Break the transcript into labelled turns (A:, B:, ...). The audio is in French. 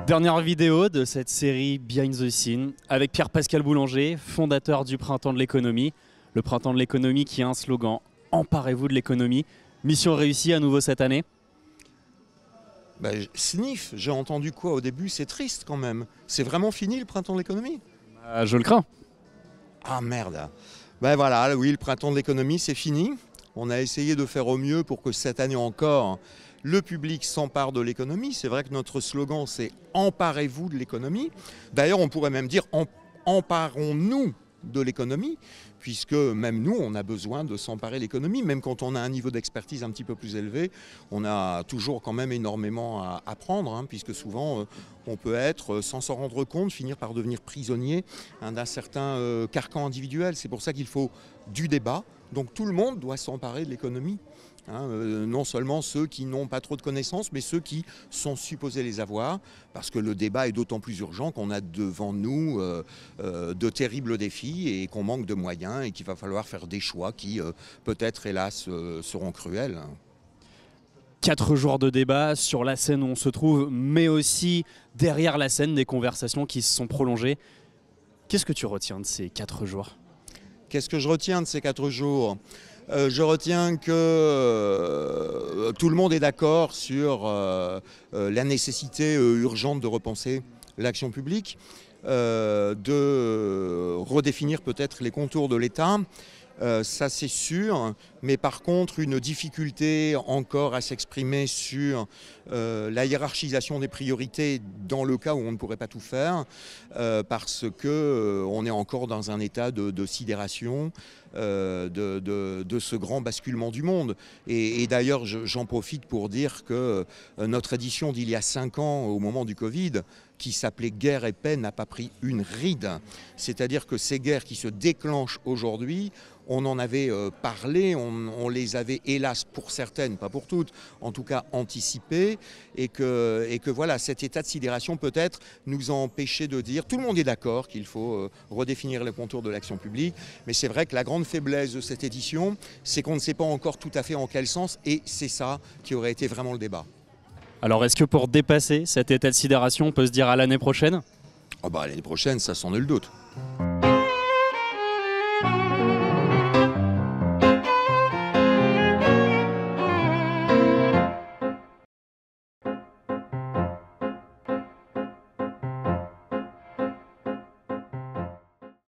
A: Dernière vidéo de cette série Behind the Scene avec Pierre-Pascal Boulanger, fondateur du Printemps de l'économie. Le Printemps de l'économie qui a un slogan « Emparez-vous de l'économie ». Mission réussie à nouveau cette année?
B: Sniff, j'ai entendu quoi au début? C'est triste quand même. C'est vraiment fini le Printemps de l'économie?
A: Je le crains.
B: Ah merde. Voilà, oui, le Printemps de l'économie c'est fini. On a essayé de faire au mieux pour que cette année encore, le public s'empare de l'économie. C'est vrai que notre slogan c'est « Emparez-vous de l'économie ». D'ailleurs on pourrait même dire « Emparons-nous de l'économie ». Puisque même nous, on a besoin de s'emparer de l'économie, même quand on a un niveau d'expertise un petit peu plus élevé, on a toujours quand même énormément à apprendre, puisque souvent on peut être, sans s'en rendre compte, finir par devenir prisonnier d'un certain carcan individuel. C'est pour ça qu'il faut du débat, donc tout le monde doit s'emparer de l'économie. Non seulement ceux qui n'ont pas trop de connaissances, mais ceux qui sont supposés les avoir, parce que le débat est d'autant plus urgent qu'on a devant nous de terribles défis et qu'on manque de moyens et qu'il va falloir faire des choix qui, peut-être, hélas, seront cruels.
A: 4 jours de débat sur la scène où on se trouve, mais aussi derrière la scène, des conversations qui se sont prolongées. Qu'est-ce que tu retiens de ces 4 jours?
B: Qu'est-ce que je retiens de ces 4 jours? Je retiens que tout le monde est d'accord sur la nécessité urgente de repenser l'action publique, de redéfinir peut-être les contours de l'État. Ça c'est sûr, mais par contre une difficulté encore à s'exprimer sur la hiérarchisation des priorités dans le cas où on ne pourrait pas tout faire, parce qu'on est encore dans un état de sidération de ce grand basculement du monde. Et d'ailleurs j'en profite pour dire que notre édition d'il y a 5 ans au moment du Covid, qui s'appelait Guerre et paix, n'a pas pris une ride. C'est-à-dire que ces guerres qui se déclenchent aujourd'hui, on en avait parlé, on les avait hélas pour certaines, pas pour toutes, en tout cas anticipées, et que voilà, cet état de sidération peut-être nous a empêché de dire, tout le monde est d'accord qu'il faut redéfinir les contours de l'action publique, mais c'est vrai que la grande faiblesse de cette édition, c'est qu'on ne sait pas encore tout à fait en quel sens, et c'est ça qui aurait été vraiment le débat.
A: Alors est-ce que pour dépasser cet état de sidération, on peut se dire à l'année prochaine?
B: L'année prochaine, ça sans nul doute.